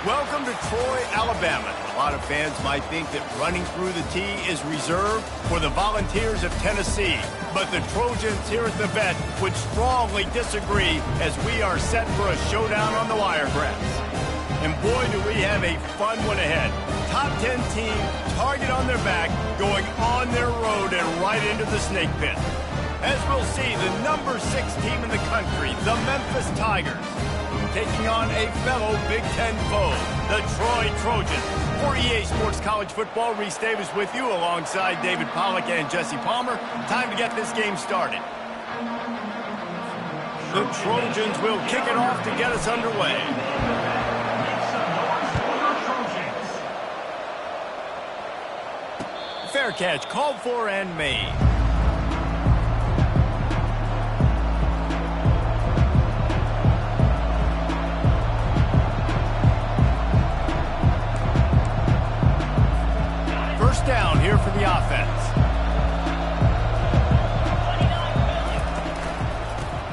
Welcome to Troy, Alabama. A lot of fans might think that running through the tee is reserved for the Volunteers of Tennessee. But the Trojans here at the Vet would strongly disagree as we are set for a showdown on the Wiregrass. And boy, do we have a fun one ahead. Top 10 team, target on their back, going on their road and right into the snake pit. As we'll see, the number 6 team in the country, the Memphis Tigers, taking on a fellow Big Ten foe, the Troy Trojans. For EA Sports College Football, Reese Davis with you alongside David Pollack and Jesse Palmer. Time to get this game started. The Trojans will kick it off to get us underway. Fair catch called for and made. First down here for the offense.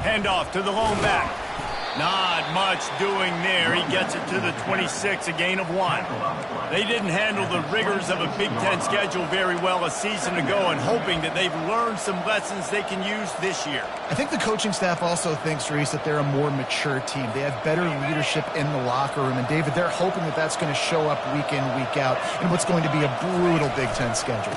Handoff to the lone back. Not much doing there. He gets it to the 26, a gain of 1. They didn't handle the rigors of a Big Ten schedule very well a season ago, and hoping that they've learned some lessons they can use this year. I think the coaching staff also thinks, Reese, that they're a more mature team. They have better leadership in the locker room. And, David, they're hoping that that's going to show up week in, week out in what's going to be a brutal Big Ten schedule.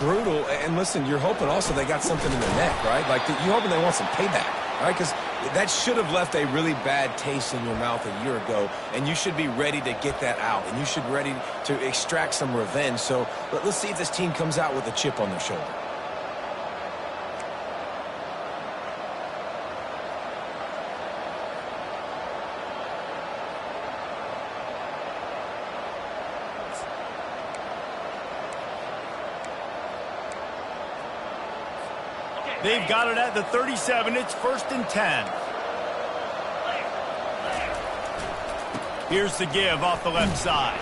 Brutal. And, listen, you're hoping also they got something in their neck, right? Like, you're hoping they want some payback, right? Because that should have left a really bad taste in your mouth a year ago, and you should be ready to get that out, and you should be ready to extract some revenge. So let's see if this team comes out with a chip on their shoulder. They've got it at the 37. It's 1st and 10. Here's the give off the left side.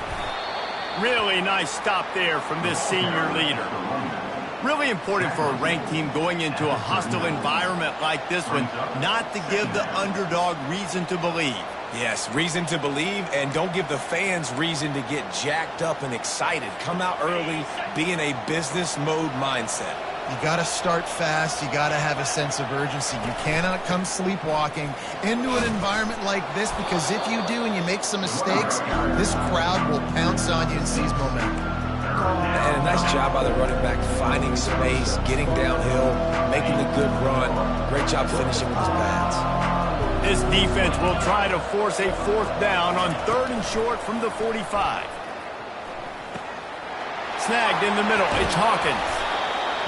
Really nice stop there from this senior leader. Really important for a ranked team going into a hostile environment like this one, not to give the underdog reason to believe. Yes, reason to believe, and don't give the fans reason to get jacked up and excited. Come out early, be in a business mode mindset. You got to start fast. You got to have a sense of urgency. You cannot come sleepwalking into an environment like this, because if you do and you make some mistakes, this crowd will pounce on you and seize momentum. And a nice job by the running back, finding space, getting downhill, making the good run. Great job finishing with his pads. This defense will try to force a 4th down on 3rd and short from the 45. Snagged in the middle. It's Hawkins.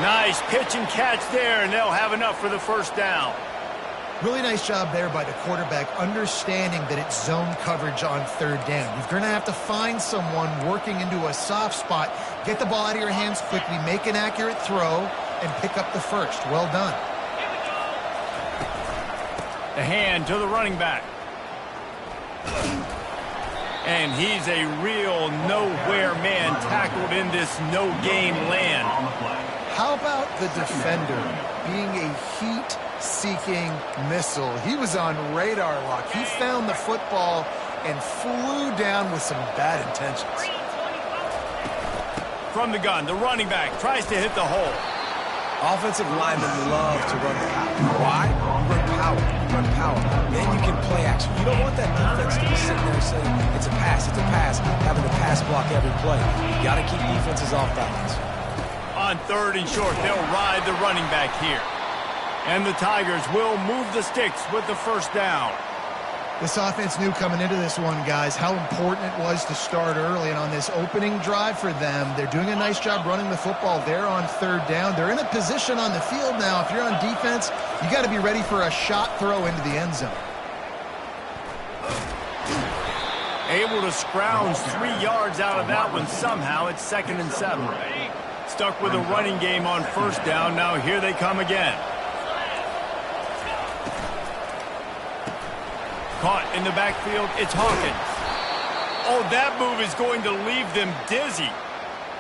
Nice pitch and catch there, and they'll have enough for the 1st down. Really nice job there by the quarterback, understanding that it's zone coverage on 3rd down. You're going to have to find someone working into a soft spot, get the ball out of your hands quickly, make an accurate throw, and pick up the 1st. Well done. The hand to the running back. And he's a real nowhere man tackled in this no-game land. How about the defender being a heat-seeking missile? He was on radar lock. He found the football and flew down with some bad intentions. From the gun, the running back tries to hit the hole. Offensive linemen love to run power. Why? You run power. You run power. Then you can play action. You don't want that defense to be sitting there saying, it's a pass, having to pass block every play. You got to keep defenses off balance. On 3rd and short, they'll ride the running back here. And the Tigers will move the sticks with the 1st down. This offense knew coming into this one, guys, how important it was to start early. And on this opening drive for them, they're doing a nice job running the football. They're on 3rd down. They're in a position on the field now. If you're on defense, you got to be ready for a shot throw into the end zone. Able to scrounge 3 yards out of that one somehow. It's 2nd and 7. Stuck with a running game on 1st down. Now here they come again. Caught in the backfield. It's Hawkins. Oh, that move is going to leave them dizzy.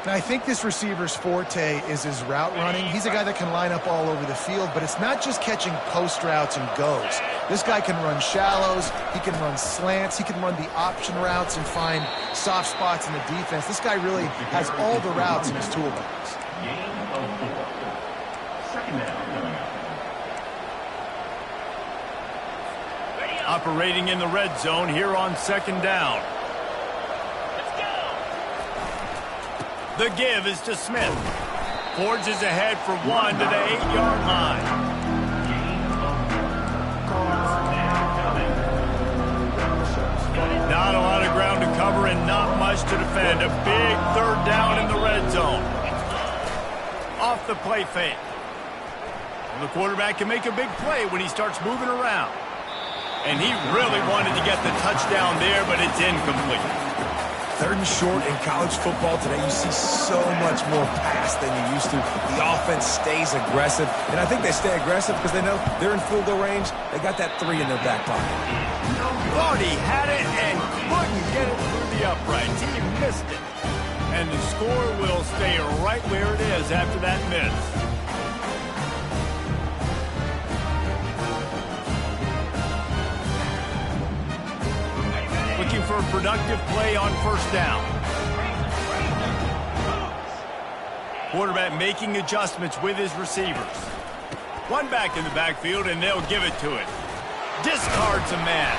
I think this receiver's forte is his route running. He's a guy that can line up all over the field, but it's not just catching post routes and goes. This guy can run shallows, he can run slants, he can run the option routes and find soft spots in the defense. This guy really has all the routes in his toolbox. Operating in the red zone here on second down. The give is to Smith. Forges ahead for one to the 8-yard line. Not a lot of ground to cover and not much to defend. A big third down in the red zone. Off the play fake. The quarterback can make a big play when he starts moving around. And he really wanted to get the touchdown there, but it's incomplete. Third and short in college football today, you see so much more pass than you used to. The offense stays aggressive, and I think they stay aggressive because they know they're in field goal range. They got that 3 in their back pocket. Thought he had it and couldn't get it through the uprights. He missed it. And the score will stay right where it is after that miss. Looking for a productive play on first down. Quarterback making adjustments with his receivers. One back in the backfield, and they'll give it to it. Discards a man.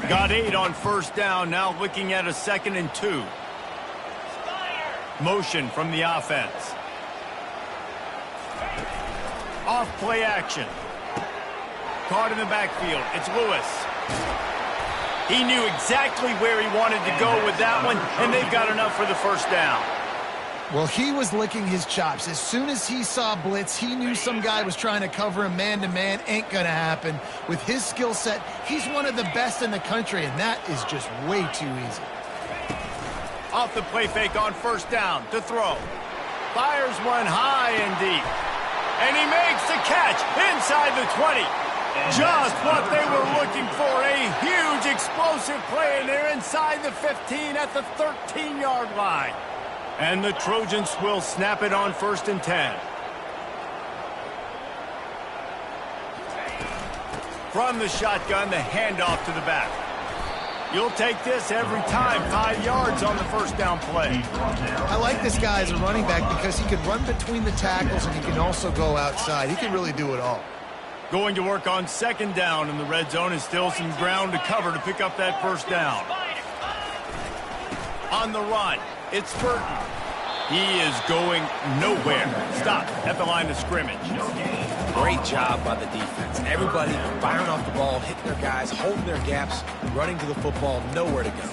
Got 8 on first down, now looking at a 2nd and 2. Motion from the offense. Off play action. Caught in the backfield. It's Lewis. He knew exactly where he wanted to go with that one, and they've got enough for the first down. Well, he was licking his chops. As soon as he saw blitz, he knew some guy was trying to cover him man-to-man. Ain't going to happen. With his skill set, he's one of the best in the country, and that is just way too easy. Off the play fake on first down to throw. Fires one high and deep. And he makes the catch inside the 20. Just what they were looking for. A huge explosive play, and they're inside the 15 at the 13-yard line. And the Trojans will snap it on 1st and 10. From the shotgun, the handoff to the back. You'll take this every time. 5 yards on the first down play. I like this guy as a running back because he can run between the tackles and he can also go outside. He can really do it all. Going to work on 2nd down in the red zone, and still some ground to cover to pick up that first down. On the run, it's Burton. He is going nowhere. Stop at the line of scrimmage. Great job by the defense. Everybody firing off the ball, hitting their guys, holding their gaps, running to the football, nowhere to go.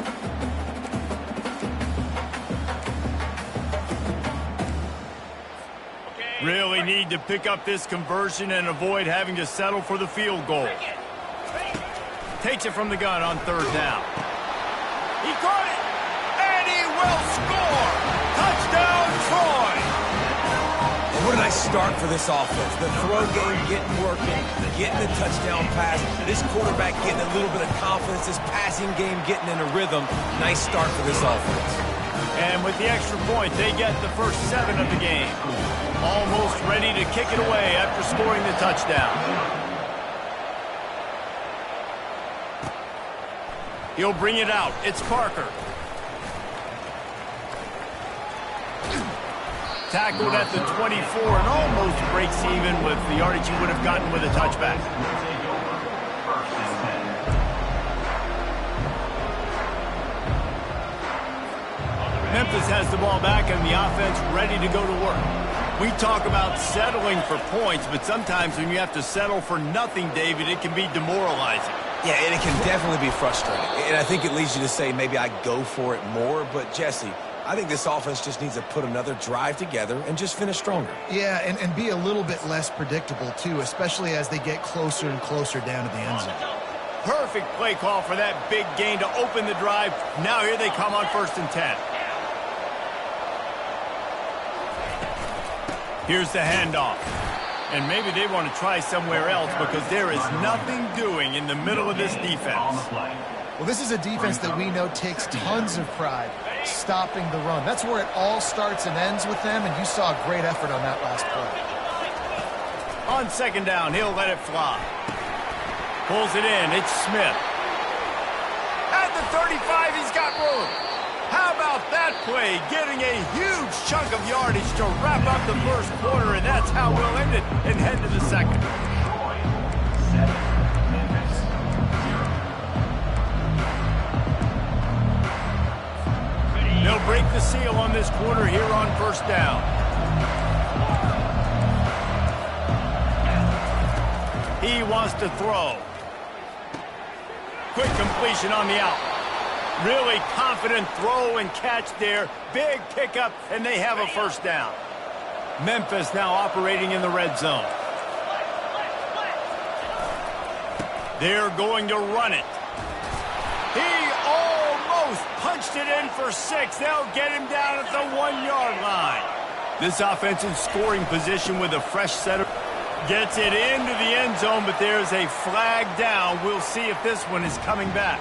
Really need to pick up this conversion and avoid having to settle for the field goal. Takes it from the gun on 3rd down. He caught it, and he will score. Touchdown, Troy. What a nice start for this offense. The throw game getting working, getting the touchdown pass. This quarterback getting a little bit of confidence. This passing game getting in a rhythm. Nice start for this offense. And with the extra point, they get the first 7 of the game. Almost ready to kick it away after scoring the touchdown. He'll bring it out. It's Parker. Tackled at the 24 and almost breaks even with the yardage he would have gotten with a touchback. Memphis has the ball back and the offense ready to go to work. We talk about settling for points, but sometimes when you have to settle for nothing, David, it can be demoralizing. Yeah, and it can definitely be frustrating. And I think it leads you to say maybe I go for it more. But, Jesse, I think this offense just needs to put another drive together and just finish stronger. Yeah, and be a little bit less predictable, too, especially as they get closer and closer down to the end zone. Perfect play call for that big gain to open the drive. Now here they come on 1st and 10. Here's the handoff. And maybe they want to try somewhere else because there is nothing doing in the middle of this defense. Well, this is a defense that we know takes tons of pride stopping the run. That's where it all starts and ends with them, and you saw a great effort on that last play. On second down, he'll let it fly. Pulls it in. It's Smith. At the 35, he's got room. How about that play? Getting a huge chunk of yardage to wrap up the first quarter, and that's how we'll end it and head to the second. They'll break the seal on this quarter here on first down. He wants to throw. Quick completion on the out. Really confident throw and catch there. Big pickup, and they have a first down. Memphis now operating in the red zone. They're going to run it. He almost punched it in for 6. They'll get him down at the 1-yard line. This offense in scoring position with a fresh set of... Gets it into the end zone, but there's a flag down. We'll see if this one is coming back.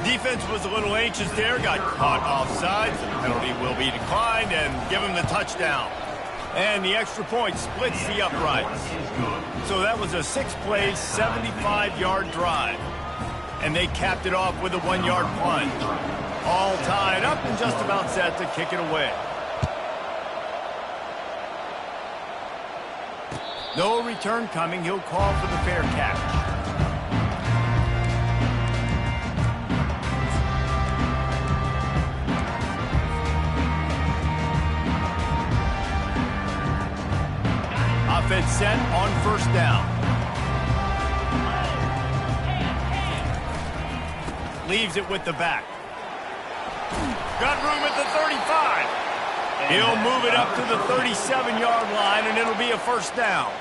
Defense was a little anxious there, got caught offside. The penalty will be declined and give him the touchdown. And the extra point splits the uprights. So that was a 6-play, 75-yard drive. And they capped it off with a 1-yard plunge. All tied up and just about set to kick it away. No return coming. He'll call for the fair catch. Offense set on first down. Leaves it with the back. Got room at the 35. He'll move it up to the 37-yard line, and it'll be a first down.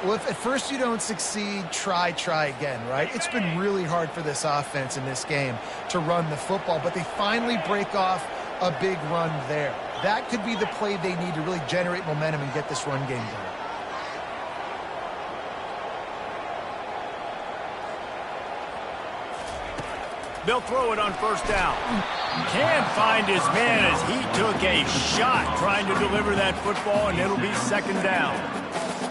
Well, if at first you don't succeed, try again, right? It's been really hard for this offense in this game to run the football, but they finally break off a big run there. That could be the play they need to really generate momentum and get this run game going. They'll throw it on first down. Can't find his man as he took a shot trying to deliver that football, and it'll be second down.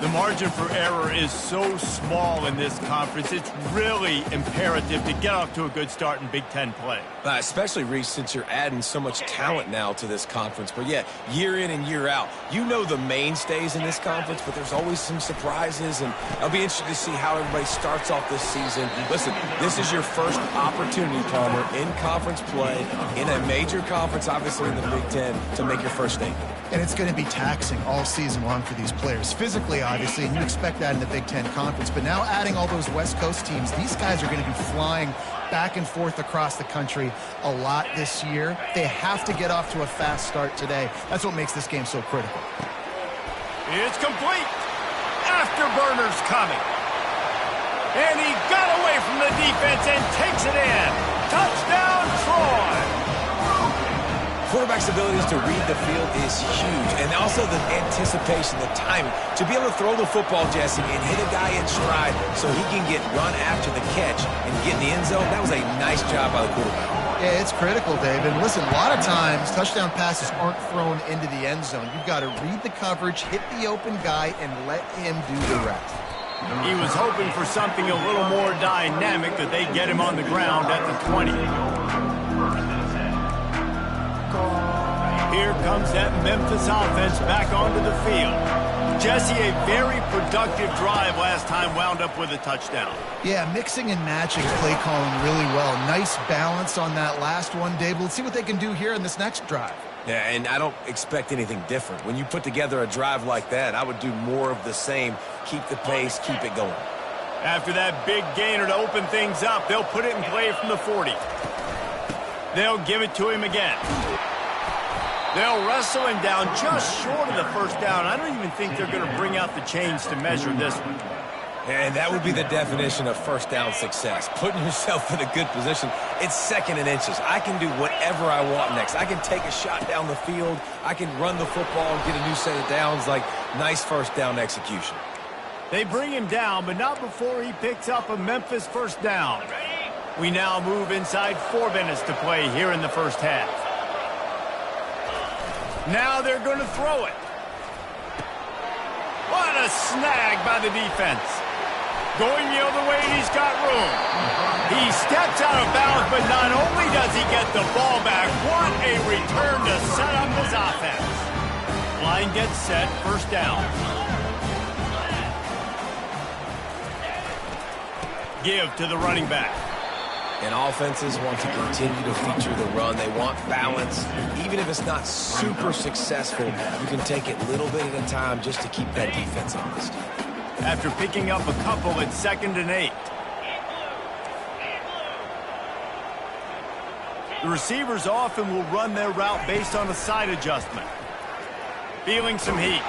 The margin for error is so small in this conference. It's really imperative to get off to a good start in Big Ten play. Especially, Reese, since you're adding so much talent now to this conference. But, yeah, year in and year out, you know the mainstays in this conference, but there's always some surprises, and I'll be interested to see how everybody starts off this season. Listen, this is your first opportunity, Palmer, in conference play, in a major conference, obviously in the Big Ten, to make your first statement. And it's going to be taxing all season long for these players. Physically, obviously, and you expect that in the Big Ten Conference. But now adding all those West Coast teams, these guys are going to be flying back and forth across the country a lot this year. They have to get off to a fast start today. That's what makes this game so critical. It's complete. Afterburner's coming. And he got away from the defense and takes it in. Touchdown, Troy. Quarterback's abilities to read the field is huge, and also the anticipation, the timing. To be able to throw the football, Jesse, and hit a guy in stride so he can get run after the catch and get in the end zone, that was a nice job by the quarterback. Yeah, it's critical, Dave. And listen, a lot of times touchdown passes aren't thrown into the end zone. You've got to read the coverage, hit the open guy, and let him do the rest. He was hoping for something a little more dynamic, that they get him on the ground at the 20. Here comes that Memphis offense back onto the field. Jesse, a very productive drive last time, wound up with a touchdown. Yeah, mixing and matching play calling really well. Nice balance on that last one, Dave. Let's see what they can do here in this next drive. Yeah, and I don't expect anything different. When you put together a drive like that, I would do more of the same. Keep the pace, keep it going. After that big gainer to open things up, they'll put it in play from the 40. They'll give it to him again. They'll wrestle him down just short of the first down. I don't even think they're going to bring out the chains to measure this one. And that would be the definition of first down success. Putting yourself in a good position. It's 2nd and inches. I can do whatever I want next. I can take a shot down the field. I can run the football and get a new set of downs. Like, nice first down execution. They bring him down, but not before he picks up a Memphis first down. We now move inside 4 minutes to play here in the first half. Now they're going to throw it. What a snag by the defense. Going the other way, and he's got room. He steps out of bounds, but not only does he get the ball back, what a return to set up his offense. Line gets set, first down. Give to the running back. And offenses want to continue to feature the run. They want balance. Even if it's not super successful, you can take it little bit at a time just to keep that defense honest. After picking up a couple, it's 2nd and 8. The receivers often will run their route based on a side adjustment. Feeling some heat.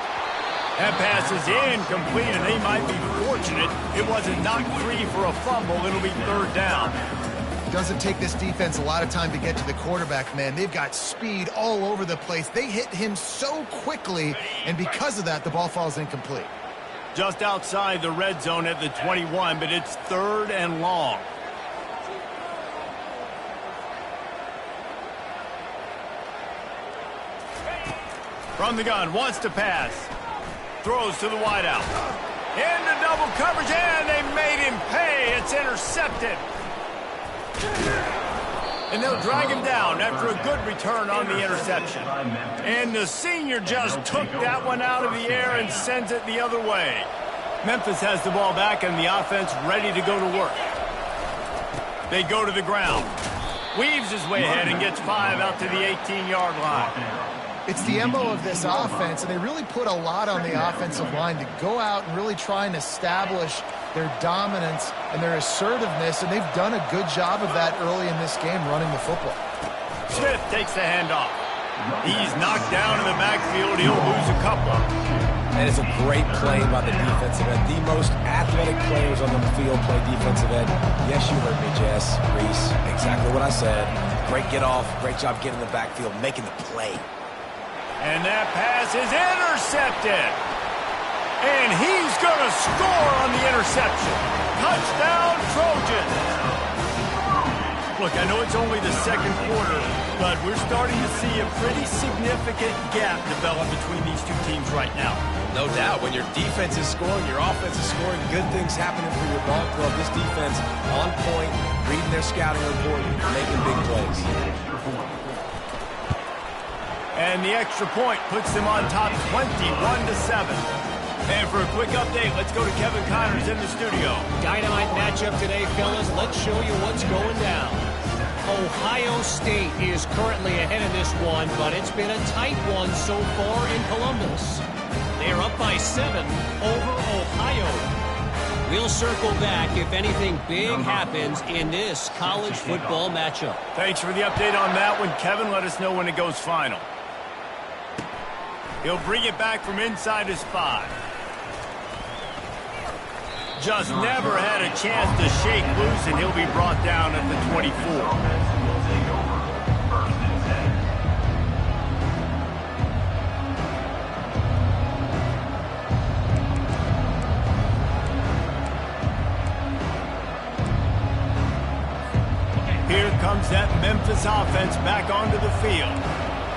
That pass is incomplete, and they might be fortunate it wasn't knocked free for a fumble. It'll be 3rd down. Doesn't take this defense a lot of time to get to the quarterback, man. They've got speed all over the place. They hit him so quickly, and because of that, the ball falls incomplete. Just outside the red zone at the 21, but it's 3rd and long. From the gun, wants to pass. Throws to the wideout. Into double coverage, and they made him pay. It's intercepted. And they'll drag him down after a good return on the interception. And the senior just took that one out of the air and sends it the other way. Memphis has the ball back and the offense ready to go to work. They go to the ground. Weaves his way ahead and gets 5 out to the 18-yard line. It's the MO of this offense, and they really put a lot on the offensive line to go out and really try and establish their dominance and their assertiveness, and they've done a good job of that early in this game running the football. Smith takes the handoff. He's knocked down in the backfield. He'll lose a couple. And it's a great play by the defensive end. The most athletic players on the field play defensive end. Yes, you heard me, Jess, Reese. Exactly what I said. Great get off. Great job getting in the backfield, making the play. And that pass is intercepted. And he's going to score on the interception. Touchdown, Trojans. Look, I know it's only the 2nd quarter, but we're starting to see a pretty significant gap develop between these two teams right now. No doubt. When your defense is scoring, your offense is scoring, good things happening for your ball club. This defense on point, reading their scouting report, making big plays. And the extra point puts them on top 21-7. And for a quick update, let's go to Kevin Connors in the studio. Dynamite matchup today, fellas. Let's show you what's going down. Ohio State is currently ahead of this one, but it's been a tight one so far in Columbus. They're up by 7 over Ohio. We'll circle back if anything big happens in this college football matchup. Thanks for the update on that one, Kevin. Let us know when it goes final. He'll bring it back from inside his 5. Just never had a chance to shake loose, and he'll be brought down at the 24. Here comes that Memphis offense back onto the field.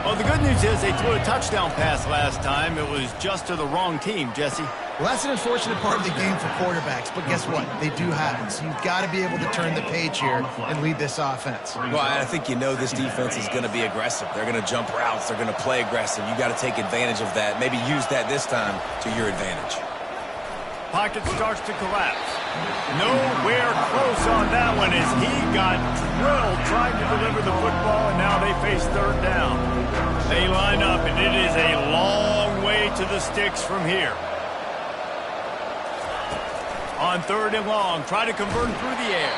Well, the good news is they threw a touchdown pass last time. It was just to the wrong team, Jesse. Well, that's an unfortunate part of the game for quarterbacks, but guess what? They do happen. So you've got to be able to turn the page here and lead this offense. Well, I think you know this defense is going to be aggressive. They're going to jump routes. They're going to play aggressive. You got to take advantage of that. Maybe use that this time to your advantage. Pocket starts to collapse. Nowhere close on that one as he got drilled trying to deliver the football, and now they face 3rd down. They line up, and it is a long way to the sticks from here. On 3rd and long, try to convert through the air.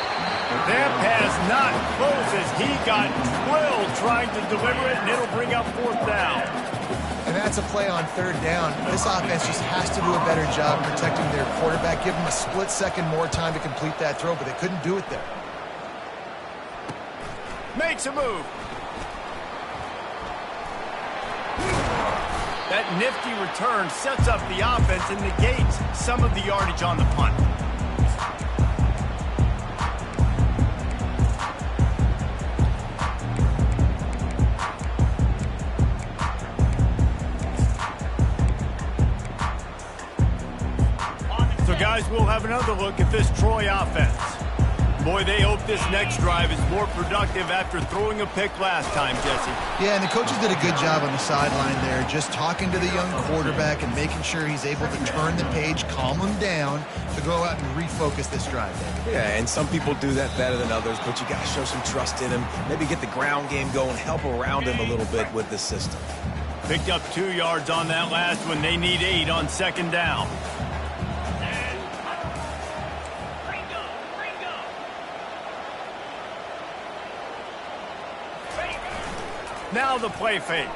That pass not close as he got drilled trying to deliver it, and it'll bring up 4th down. And that's a play on third down. This offense just has to do a better job protecting their quarterback. Give them a split second more time to complete that throw, but they couldn't do it there. Makes a move. That nifty return sets up the offense and negates some of the yardage on the punt. So, guys, we'll have another look at this Troy offense. Boy, they hope this next drive is more productive after throwing a pick last time, Jesse. Yeah, and the coaches did a good job on the sideline there, just talking to the young quarterback and making sure he's able to turn the page, calm him down, to go out and refocus this drive. Yeah, and some people do that better than others, but you got to show some trust in him. Maybe get the ground game going, help around him a little bit with the system. Picked up 2 yards on that last one. They need 8 on second down. Now the play fake.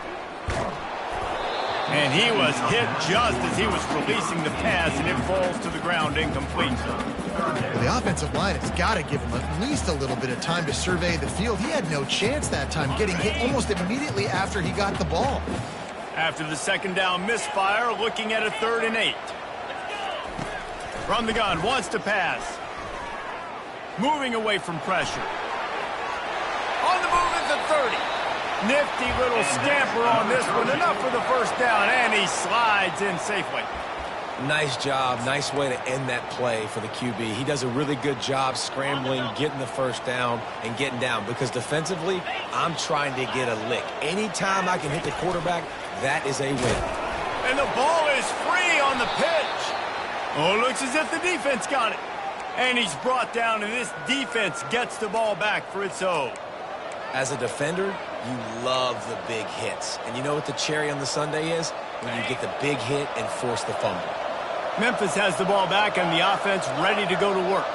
And he was hit just as he was releasing the pass, and it falls to the ground incomplete. Well, the offensive line has got to give him at least a little bit of time to survey the field. He had no chance that time, getting hit almost immediately after he got the ball. After the second down misfire, looking at a 3rd and 8. From the gun, wants to pass. Moving away from pressure. On the move at the 30. Nifty little scamper on this one. Enough for the first down, and he slides in safely. Nice job. Nice way to end that play for the QB. He does a really good job scrambling, getting the first down, and getting down. Because defensively, I'm trying to get a lick. Anytime I can hit the quarterback, that is a win. And the ball is free on the pitch. Oh, looks as if the defense got it. And he's brought down, and this defense gets the ball back for its own. As a defender, you love the big hits. And you know what the cherry on the sundae is? When you get the big hit and force the fumble. Memphis has the ball back and the offense ready to go to work.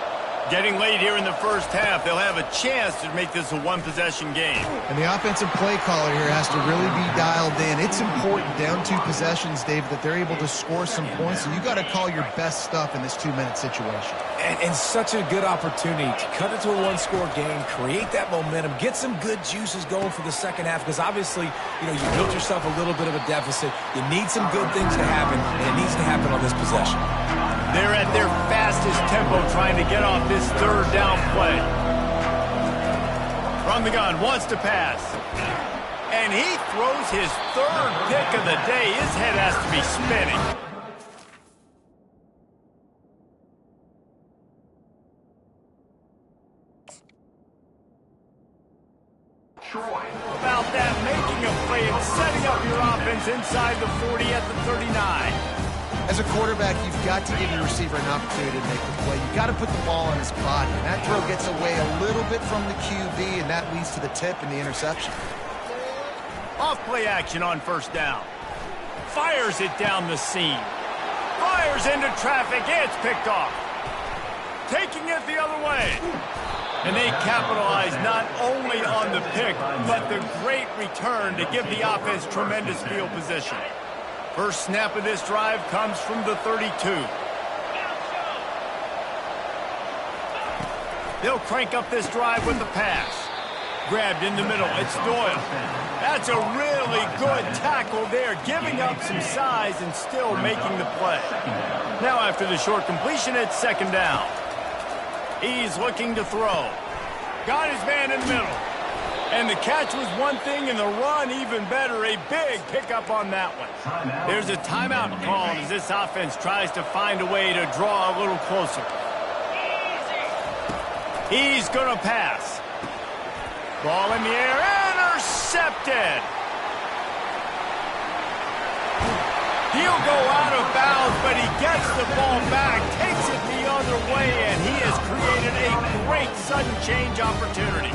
Getting late here in the first half, they'll have a chance to make this a one-possession game. And the offensive play caller here has to really be dialed in. It's important down 2 possessions, Dave, that they're able to score some points. So you got to call your best stuff in this 2-minute situation. And such a good opportunity to cut it to a 1-score game, create that momentum, get some good juices going for the second half. Because obviously, you built yourself a little bit of a deficit. You need some good things to happen, and it needs to happen on this possession. They're at their fastest tempo trying to get off this 3rd down play. From the gun, wants to pass. And he throws his 3rd pick of the day. His head has to be spinning. About that, making a play and setting up your offense inside the 40 at the 39. As a quarterback, you've got to give your receiver an opportunity to make the play. You've got to put the ball on his body. And that throw gets away a little bit from the QB, and that leads to the tip and the interception. Off play action on first down. Fires it down the seam. Fires into traffic. It's picked off. Taking it the other way. And they capitalize not only on the pick, but the great return to give the offense tremendous field position. First snap of this drive comes from the 32. They'll crank up this drive with the pass. Grabbed in the middle. It's Doyle. That's a really good tackle there, giving up some size and still making the play. Now after the short completion, it's second down. He's looking to throw. Got his man in the middle. And the catch was one thing, and the run even better. A big pickup on that one. There's a timeout called as this offense tries to find a way to draw a little closer. He's going to pass. Ball in the air, intercepted. He'll go out of bounds, but he gets the ball back, takes it the other way, and he has created a great sudden change opportunity.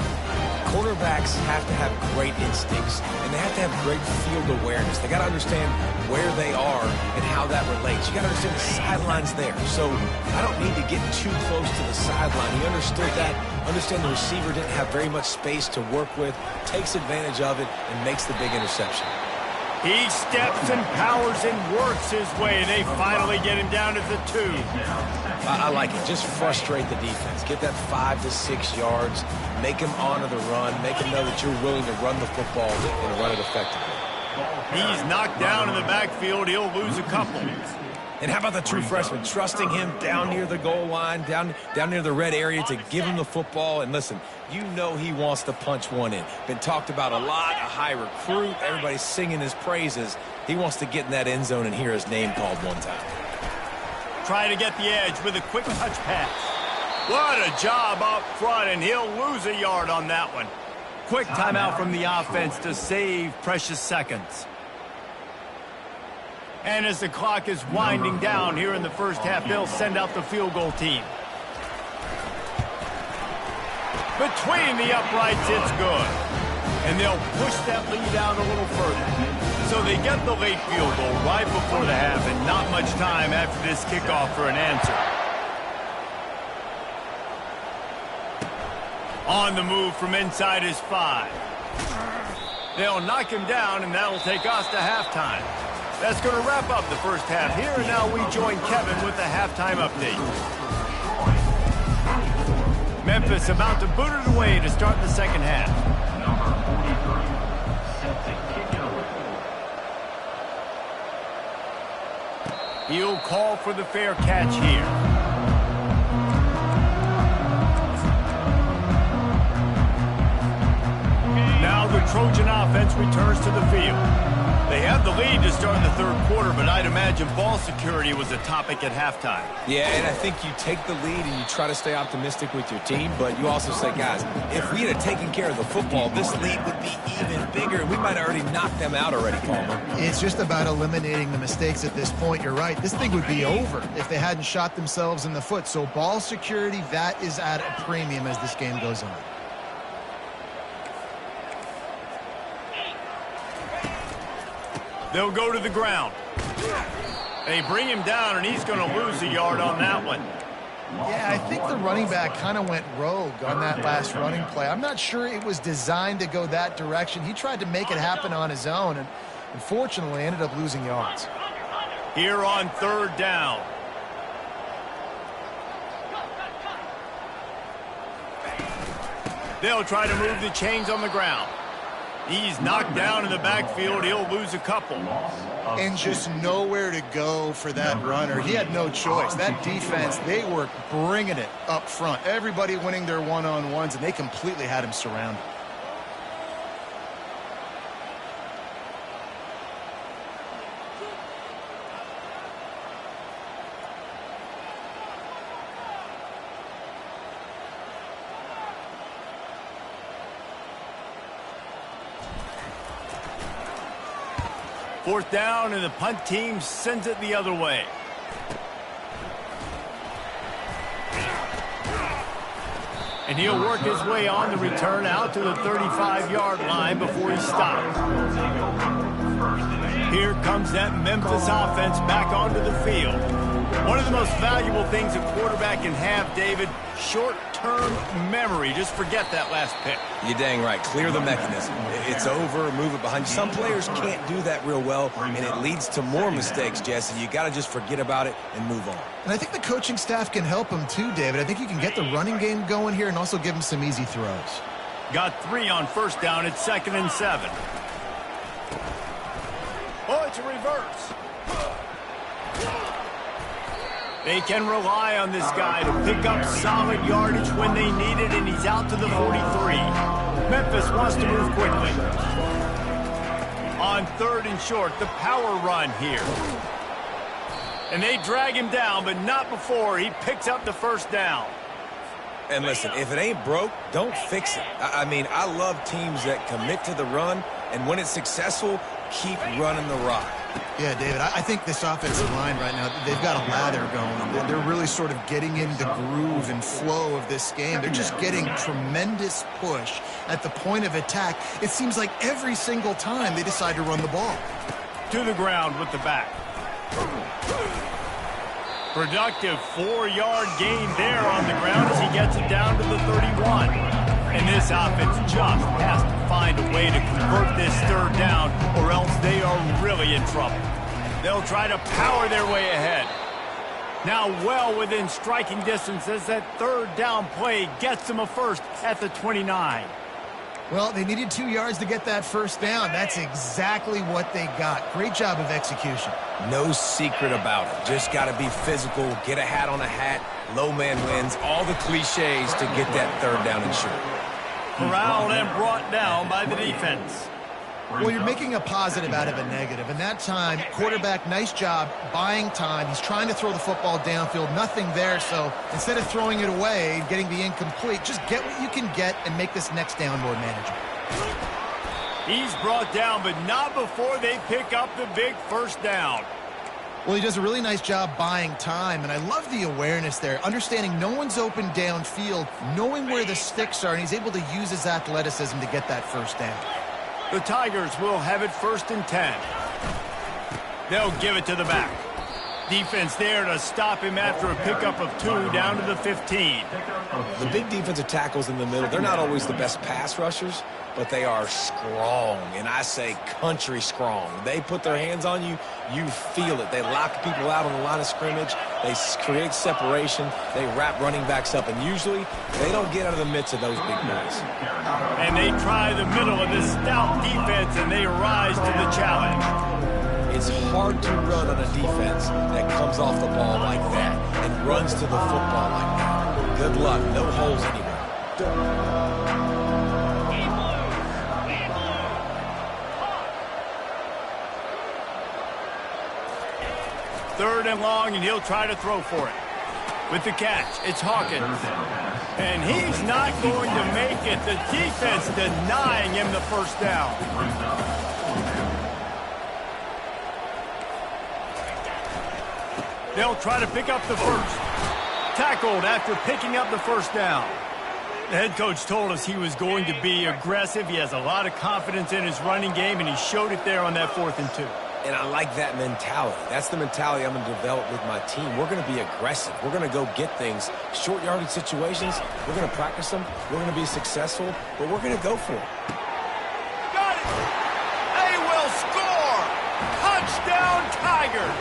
Quarterbacks have to have great instincts, and they have to have great field awareness. They got to understand where they are and how that relates. You got to understand the sidelines there. So I don't need to get too close to the sideline. He understood that. Understand the receiver didn't have very much space to work with, takes advantage of it, and makes the big interception. He steps and powers and works his way. They finally get him down at the 2. I like it. Just frustrate the defense. Get that 5 to 6 yards. Make him honor the run. Make him know that you're willing to run the football and run it effectively. He's knocked down in the backfield. He'll lose a couple. And how about the true freshman? Trusting him down near the goal line, down near the red area to give him the football. And listen, you know he wants to punch one in. Been talked about a lot, a high recruit. Everybody's singing his praises. He wants to get in that end zone and hear his name called one time. Try to get the edge with a quick touch pass. What a job up front, and he'll lose a yard on that one. Quick timeout from the offense to save precious seconds. And as the clock is winding down here in the first half, they'll send out the field goal team. Between the uprights, it's good. And they'll push that lead out a little further. So they get the late field goal right before the half, and not much time after this kickoff for an answer. On the move from inside his 5. They'll knock him down, and that'll take us to halftime. That's going to wrap up the first half here, and now we join Kevin with the halftime update. Memphis about to boot it away to start the second half. He'll call for the fair catch here. Now the Trojan offense returns to the field. They have the lead to start the third quarter, but I'd imagine ball security was a topic at halftime. Yeah, and I think you take the lead and you try to stay optimistic with your team, but you also say, guys, if we had taken care of the football, this lead would be even bigger, and we might have already knocked them out already, Palmer. It's just about eliminating the mistakes at this point. You're right. This thing would be over if they hadn't shot themselves in the foot. So ball security, that is at a premium as this game goes on. They'll go to the ground. They bring him down, and he's going to lose a yard on that one. Yeah, I think the running back kind of went rogue on that last running play. I'm not sure it was designed to go that direction. He tried to make it happen on his own, and unfortunately ended up losing yards. Here on third down. They'll try to move the chains on the ground. He's knocked down in the backfield. He'll lose a couple. And just nowhere to go for that runner. He had no choice. That defense, they were bringing it up front. Everybody winning their one-on-ones, and they completely had him surrounded. Fourth down, and the punt team sends it the other way. And he'll work his way on the return out to the 35-yard line before he stops. Here comes that Memphis offense back onto the field. One of the most valuable things a quarterback can have, David, short-term memory. Just forget that last pick. You're dang right. Clear the mechanism. It's over. Move it behind you. Some players can't do that real well, and it leads to more mistakes, Jesse. You got to just forget about it and move on. And I think the coaching staff can help him too, David. I think you can get the running game going here and also give him some easy throws. Got 3 on first down. It's 2nd and 7. Oh, it's a reverse. They can rely on this guy to pick up solid yardage when they need it, and he's out to the 43. Memphis wants to move quickly. On 3rd and short, the power run here. And they drag him down, but not before he picks up the first down. And listen, if it ain't broke, don't fix it. I mean, I love teams that commit to the run, and when it's successful, keep running the rock. Yeah, David, I think this offensive line right now, they've got a lather going. They're really sort of getting in the groove and flow of this game. They're just getting tremendous push at the point of attack. It seems like every single time they decide to run the ball. To the ground with the back. Productive 4-yard gain there on the ground as he gets it down to the 31. And this offense just has to find a way to convert this 3rd down, or else they are really in trouble. They'll try to power their way ahead. Now well within striking distance as that third down play gets them a first at the 29. Well, they needed 2 yards to get that first down. That's exactly what they got. Great job of execution. No secret about it. Just got to be physical, get a hat on a hat, low man wins, all the cliches to get that third down and short. Corralled and brought down by the defense. Well, you're making a positive out of a negative. And that time, quarterback, nice job buying time. He's trying to throw the football downfield. Nothing there. So instead of throwing it away and getting the incomplete, just get what you can get and make this next down more manageable. He's brought down, but not before they pick up the big first down. Well, he does a really nice job buying time, and I love the awareness there, understanding no one's open downfield, knowing where the sticks are, and he's able to use his athleticism to get that first down. The Tigers will have it 1st and 10. They'll give it to the back. Defense there to stop him after a pickup of 2 down to the 15. The big defensive tackles in the middle, they're not always the best pass rushers, but they are strong, and I say country strong. They put their hands on you, you feel it. They lock people out on the line of scrimmage. They create separation. They wrap running backs up, and usually they don't get out of the midst of those big boys. And they try the middle of this stout defense, and they rise to the challenge. It's hard to run on a defense that comes off the ball like that and runs to the football like that. Good luck. No holes anywhere. 3rd and long, and he'll try to throw for it. With the catch, it's Hawkins. And he's not going to make it. The defense denying him the first down. They'll try to pick up the first. Tackled after picking up the first down. The head coach told us he was going to be aggressive. He has a lot of confidence in his running game, and he showed it there on that 4th and 2. And I like that mentality. That's the mentality I'm going to develop with my team. We're going to be aggressive. We're going to go get things. Short yardage situations, we're going to practice them. We're going to be successful, but we're going to go for it. Got it! They will score! Touchdown, Tigers!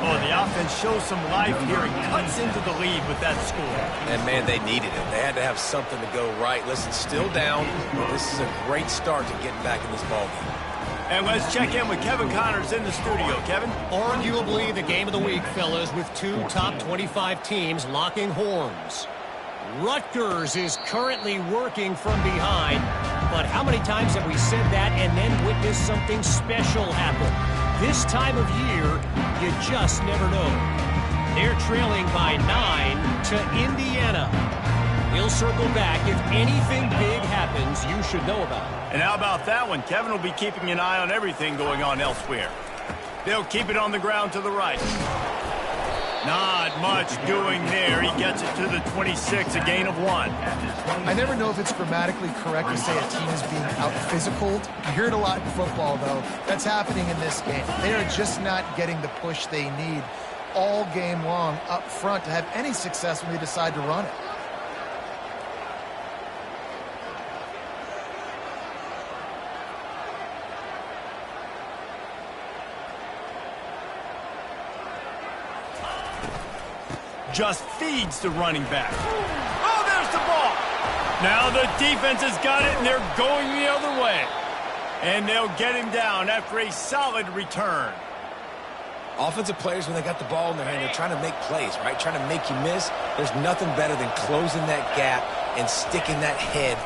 Oh, the offense shows some life here and cuts into the lead with that score. And, man, they needed it. They had to have something to go right. Listen, still down, but this is a great start to getting back in this ballgame. And let's check in with Kevin Connors in the studio. Kevin? Arguably the game of the week, fellas, with 2 top 25 teams locking horns. Rutgers is currently working from behind, but how many times have we said that and then witnessed something special happen? This time of year, you just never know. They're trailing by 9 to Indiana. We'll circle back. If anything big happens, you should know about it. And how about that one? Kevin will be keeping an eye on everything going on elsewhere. They'll keep it on the ground to the right. Not much doing there. He gets it to the 26, a gain of 1. I never know if it's grammatically correct to say a team is being out-physicaled. You hear it a lot in football, though. That's happening in this game. They are just not getting the push they need all game long up front to have any success when they decide to run it. Just feeds the running back. Oh, there's the ball. Now the defense has got it, and they're going the other way. And they'll get him down after a solid return. Offensive players, when they got the ball in their hand, they're trying to make plays, right? Trying to make you miss. There's nothing better than closing that gap and sticking that head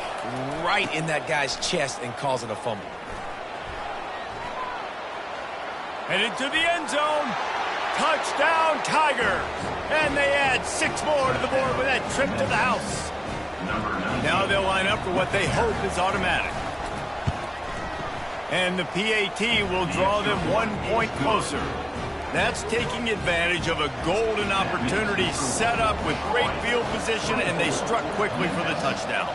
right in that guy's chest and causing a fumble. Headed to the end zone. Touchdown, Tigers. And they add 6 more to the board with that trip to the house. Now they'll line up for what they hope is automatic. And the PAT will draw them 1 point closer. That's taking advantage of a golden opportunity set up with great field position, and they struck quickly for the touchdown.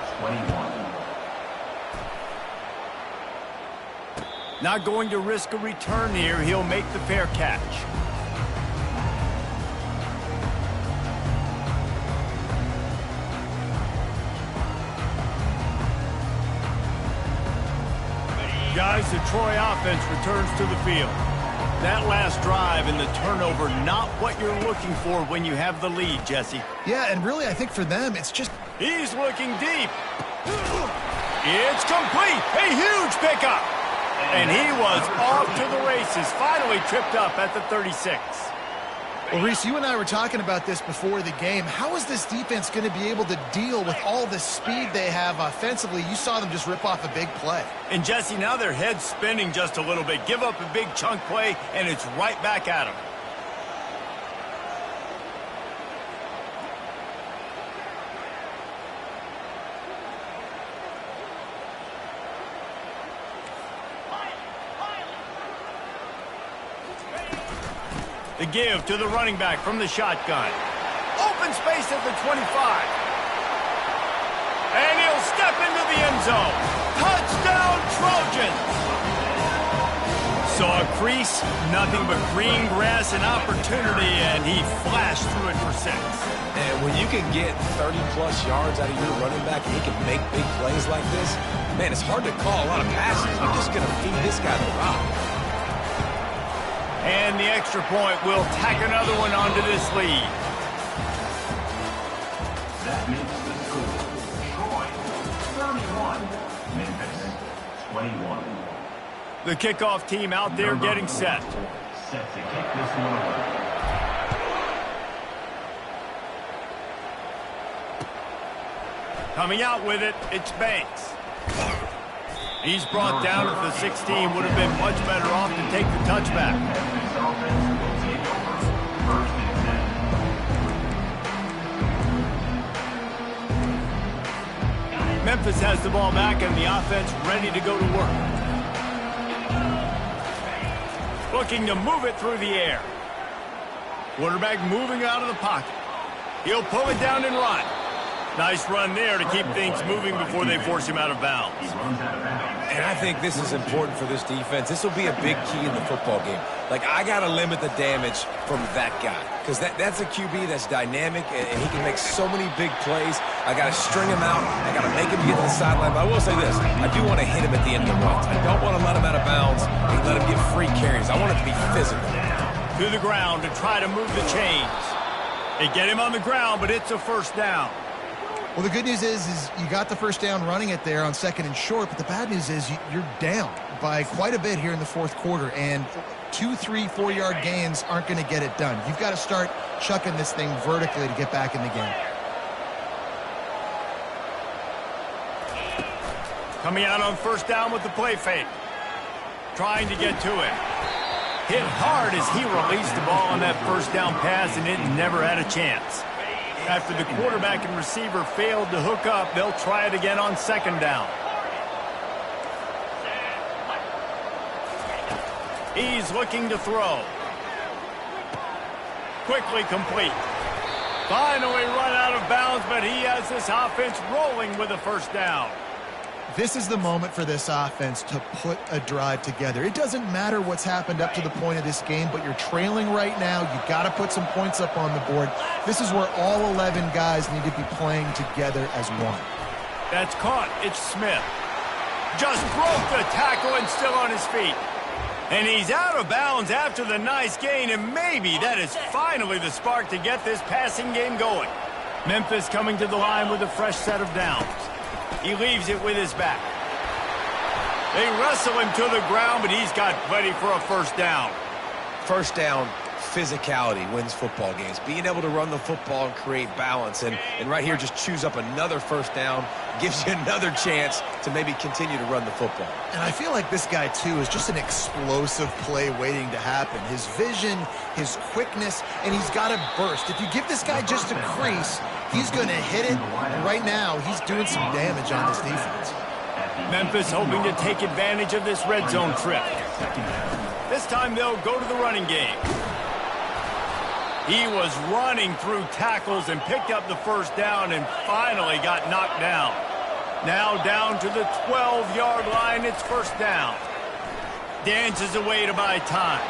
Not going to risk a return here. He'll make the fair catch. Guys, the Troy offense returns to the field. That last drive and the turnover, not what you're looking for when you have the lead, Jesse. Yeah, and really, I think for them, it's just... He's looking deep. It's complete. A huge pickup. And he was off to the races, finally tripped up at the 36. Well, Reese, you and I were talking about this before the game. How is this defense going to be able to deal with all the speed they have offensively? You saw them just rip off a big play. And, Jesse, now their head's spinning just a little bit. Give up a big chunk play, and it's right back at them. The give to the running back from the shotgun. Open space at the 25. And he'll step into the end zone. Touchdown, Trojans! Saw a crease, nothing but green grass and opportunity, and he flashed through it for 6. And when you can get 30-plus yards out of your running back and he can make big plays like this, man, it's hard to call a lot of passes. You're just going to feed this guy the rock. And the extra point will tack another one onto this lead. That makes the score. Troy, 31. Memphis, 21. The kickoff team out there getting set. Set to kick this one away. Coming out with it, it's Banks. He's brought down at the 16. Would have been much better off to take the touchback. Memphis has the ball back and the offense ready to go to work. Looking to move it through the air. Quarterback moving out of the pocket. He'll pull it down and run. Nice run there to keep things moving before they force him out of bounds. And I think this is important for this defense. This will be a big key in the football game. Like, I got to limit the damage from that guy because that's a QB that's dynamic, and he can make so many big plays. I got to string him out. I got to make him get to the sideline. But I will say this. I do want to hit him at the end of the runs. I don't want to let him out of bounds and let him get free carries. I want it to be physical. To the ground to try to move the chains. They get him on the ground, but it's a first down. Well, the good news is you got the first down running it there on 2nd and short, but the bad news is you're down by quite a bit here in the 4th quarter, and 2, 3, 4-yard gains aren't going to get it done. You've got to start chucking this thing vertically to get back in the game. Coming out on first down with the play fake. Trying to get to it. Hit hard as he released the ball on that first down pass, and it never had a chance. After the quarterback and receiver failed to hook up, they'll try it again on 2nd down. He's looking to throw. Quickly complete. Finally run out of bounds, but he has this offense rolling with a first down. This is the moment for this offense to put a drive together. It doesn't matter what's happened up to the point of this game, but you're trailing right now. You've got to put some points up on the board. This is where all 11 guys need to be playing together as one. That's caught. It's Smith. Just broke the tackle and still on his feet. And he's out of bounds after the nice gain, and maybe that is finally the spark to get this passing game going. Memphis coming to the line with a fresh set of downs. He leaves it with his back. They wrestle him to the ground, but he's got plenty for a first down. First down, physicality wins football games. Being able to run the football and create balance. And right here, just choose up another first down. Gives you another chance to maybe continue to run the football. And I feel like this guy, too, is just an explosive play waiting to happen. His vision, his quickness, and he's got to burst. If you give this guy just a crease, he's going to hit it. And right now, he's doing some damage on this defense. Memphis hoping to take advantage of this red zone trip. This time they'll go to the running game. He was running through tackles and picked up the first down and finally got knocked down. Now down to the 12-yard line, it's first down. Dances away to buy time.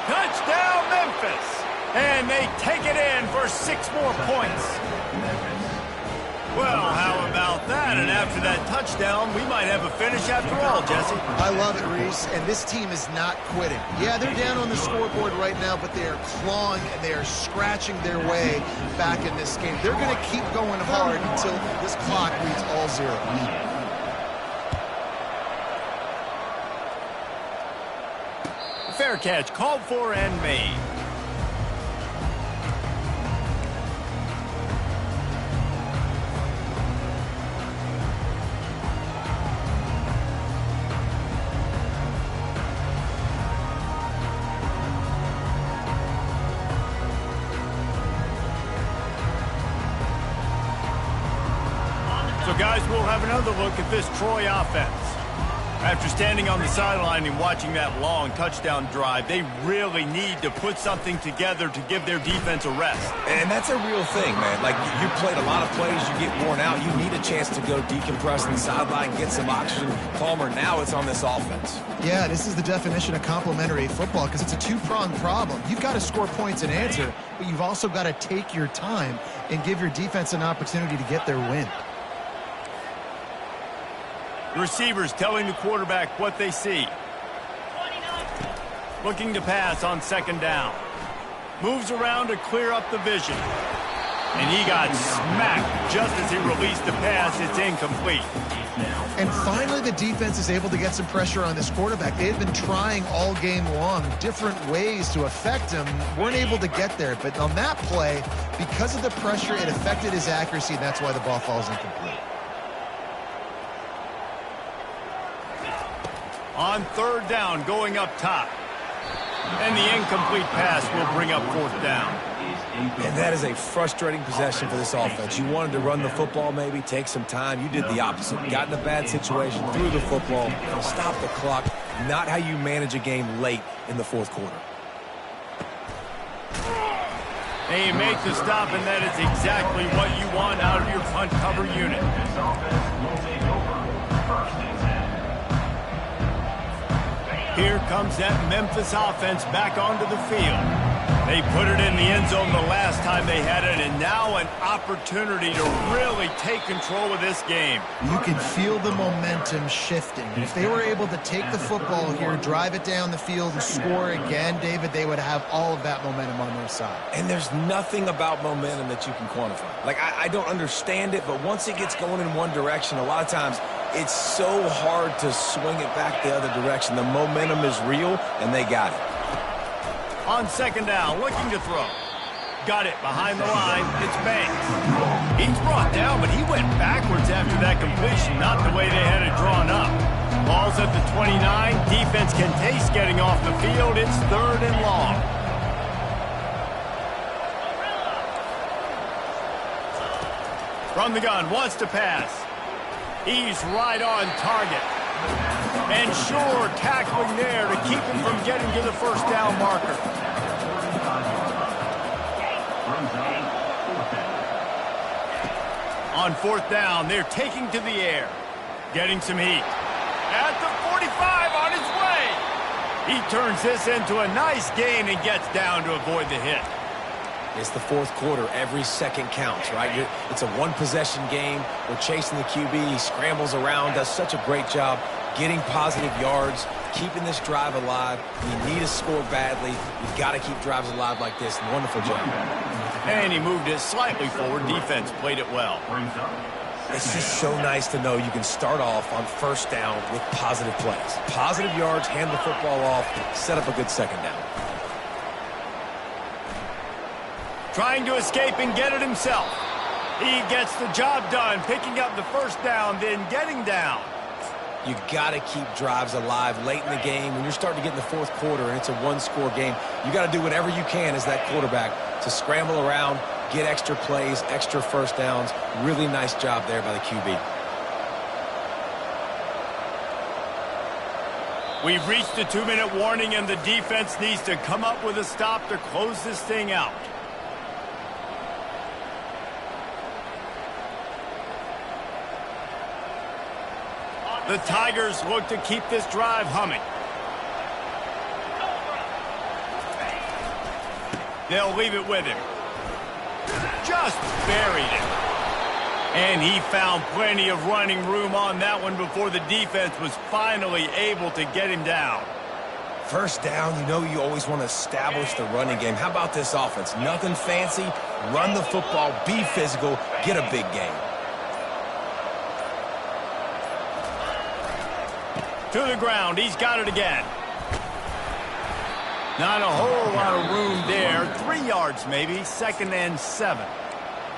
Touchdown, Memphis! And they take it in for 6 more points. Well, how about that? And after that touchdown, we might have a finish after all, Jesse. I love it, Reese, and this team is not quitting. Yeah, they're down on the scoreboard right now, but they are clawing and they are scratching their way back in this game. They're going to keep going hard until this clock reads all zeros. Fair catch, called for and made. So, guys, we'll have another look at this Troy offense. After standing on the sideline and watching that long touchdown drive, they really need to put something together to give their defense a rest. And that's a real thing, man. Like, you played a lot of plays, you get worn out, you need a chance to go decompress on the sideline, get some oxygen. Palmer, now it's on this offense. Yeah, this is the definition of complementary football because it's a two-pronged problem. You've got to score points and answer, but you've also got to take your time and give your defense an opportunity to get their win. Receivers telling the quarterback what they see. Looking to pass on second down. Moves around to clear up the vision. And he got smacked just as he released the pass. It's incomplete. And finally, the defense is able to get some pressure on this quarterback. They had been trying all game long different ways to affect him. Weren't able to get there. But on that play, because of the pressure, it affected his accuracy, and that's why the ball falls incomplete. On third down, going up top. And the incomplete pass will bring up fourth down. And that is a frustrating possession for this offense. You wanted to run the football, maybe take some time. You did the opposite. Got in a bad situation, threw the football, stopped the clock. Not how you manage a game late in the fourth quarter. And you make the stop, and that is exactly what you want out of your punt cover unit. This offense will take over first and 10. Here comes that Memphis offense back onto the field. They put it in the end zone the last time they had it, and now an opportunity to really take control of this game. You can feel the momentum shifting. And if they were able to take the football here, drive it down the field, and score again, David, they would have all of that momentum on their side. And there's nothing about momentum that you can quantify. Like, I don't understand it, but once it gets going in one direction, a lot of times it's so hard to swing it back the other direction. The momentum is real, and they got it. On second down, looking to throw. Got it behind the line. It's Banks. He's brought down, but he went backwards after that completion, not the way they had it drawn up. Ball's at the 29. Defense can taste getting off the field. It's third and long. From the gun, wants to pass. He's right on target. And sure, tackling there to keep him from getting to the first down marker. On fourth down, they're taking to the air. Getting some heat. At the 45 on his way. He turns this into a nice gain and gets down to avoid the hit. It's the fourth quarter. Every second counts, right? It's a one-possession game. We're chasing the QB. He scrambles around, does such a great job getting positive yards, keeping this drive alive. You need to score badly. You've got to keep drives alive like this. Wonderful job. And he moved it slightly forward. Defense played it well. It's just so nice to know you can start off on first down with positive plays. Positive yards, hand the football off, set up a good second down. Trying to escape and get it himself. He gets the job done, picking up the first down, then getting down. You got to keep drives alive late in the game. When you're starting to get in the fourth quarter and it's a one-score game, you got to do whatever you can as that quarterback to scramble around, get extra plays, extra first downs. Really nice job there by the QB. We've reached the 2-minute warning, and the defense needs to come up with a stop to close this thing out. The Tigers look to keep this drive humming. They'll leave it with him. Just buried it. And he found plenty of running room on that one before the defense was finally able to get him down. First down, you know you always want to establish the running game. How about this offense? Nothing fancy. Run the football, be physical, get a big gain. To the ground, he's got it again. Not a whole lot of room there. 3 yards maybe, 2nd and 7.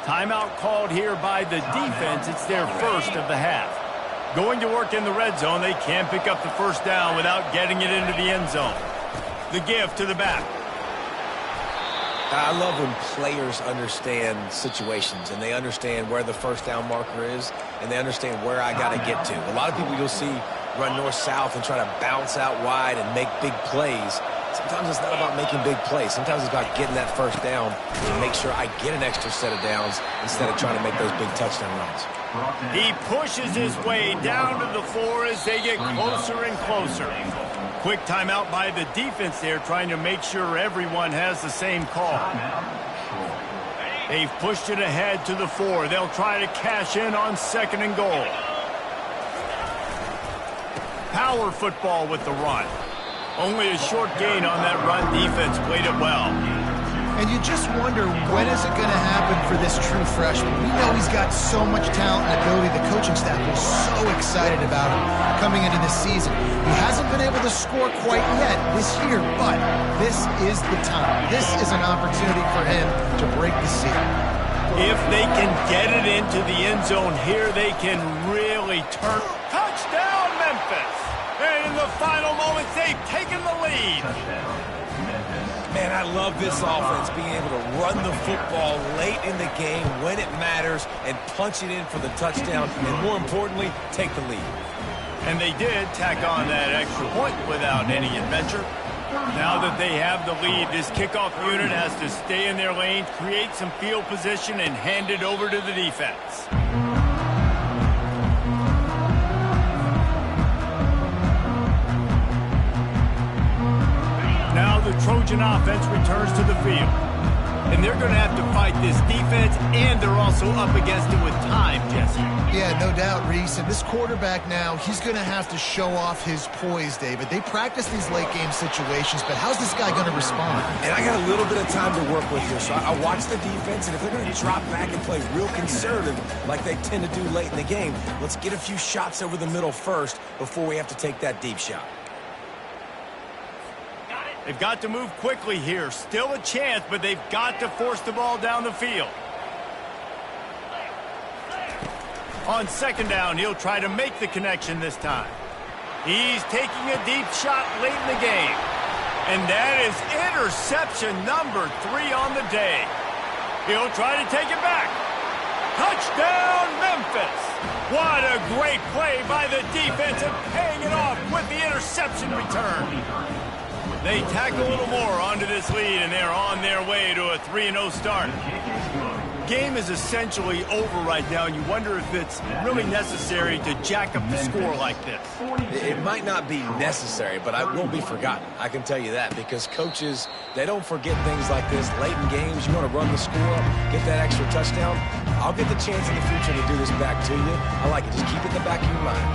Timeout called here by the defense. It's their first of the half. Going to work in the red zone. They can't pick up the first down without getting it into the end zone. The give to the back. I love when players understand situations and they understand where the first down marker is and they understand where I got to get to. A lot of people you'll see run north-south and try to bounce out wide and make big plays. Sometimes it's not about making big plays. Sometimes it's about getting that first down and make sure I get an extra set of downs instead of trying to make those big touchdown runs. He pushes his way down to the floor as they get closer and closer. Quick timeout by the defense there, trying to make sure everyone has the same call. They've pushed it ahead to the 4. They'll try to cash in on 2nd and goal. Power football with the run. Only a short gain on that run. Defense played it well. And you just wonder, when is it going to happen for this true freshman? We know he's got so much talent and ability. The coaching staff was so excited about him coming into this season. He hasn't been able to score quite yet this year, but this is the time. This is an opportunity for him to break the seal. If they can get it into the end zone here, they can really turn. Touchdown, Memphis! And in the final moments, they've taken the lead. Man, I love this offense, being able to run the football late in the game when it matters and punch it in for the touchdown, and more importantly, take the lead. And they did tack on that extra point without any adventure. Now that they have the lead, this kickoff unit has to stay in their lane, create some field position, and hand it over to the defense. Now the Trojan offense returns to the field. And they're going to have to fight this defense, and they're also up against it with time, Jesse. Yeah, no doubt, Reese. And this quarterback now, he's going to have to show off his poise, David. They practice these late-game situations, but how's this guy going to respond? And I got a little bit of time to work with here, so I watch the defense, and if they're going to drop back and play real conservative like they tend to do late in the game, let's get a few shots over the middle first before we have to take that deep shot. They've got to move quickly here. Still a chance, but they've got to force the ball down the field. On 2nd down, he'll try to make the connection this time. He's taking a deep shot late in the game. And that is interception number 3 on the day. He'll try to take it back. Touchdown, Memphis! What a great play by the defense and paying it off with the interception return. They tack a little more onto this lead, and they're on their way to a 3-0 start. Game is essentially over right now, and you wonder if it's really necessary to jack up the score like this. It might not be necessary, but it won't be forgotten. I can tell you that, because coaches, they don't forget things like this. Late in games, you want to run the score up, get that extra touchdown. I'll get the chance in the future to do this back to you. I like it. Just keep it in the back of your mind.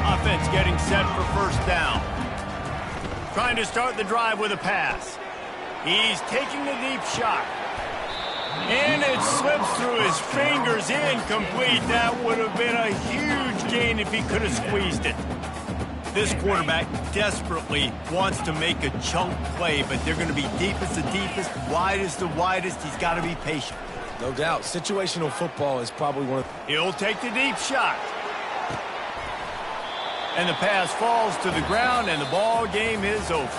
Offense getting set for first down. Trying to start the drive with a pass. He's taking the deep shot. And it slips through his fingers, incomplete. That would have been a huge gain if he could have squeezed it. This quarterback desperately wants to make a chunk play, but they're going to be deepest the deepest, widest the widest. He's got to be patient. No doubt. Situational football is probably one of... He'll take the deep shot. And the pass falls to the ground, and the ball game is over.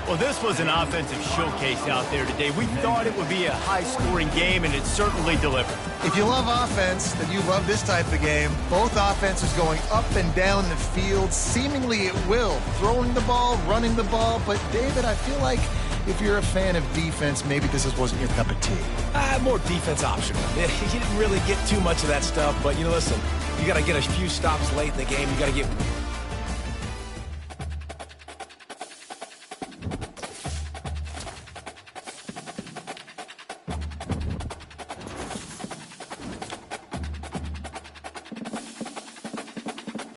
Well, this was an offensive showcase out there today. We thought it would be a high-scoring game, and it certainly delivered. If you love offense, then you love this type of game. Both offenses going up and down the field, seemingly at will. Throwing the ball, running the ball. But, David, I feel like if you're a fan of defense, maybe this wasn't your cup of tea. More defense optional. You didn't really get too much of that stuff, but, listen, you got to get a few stops late in the game. You got to get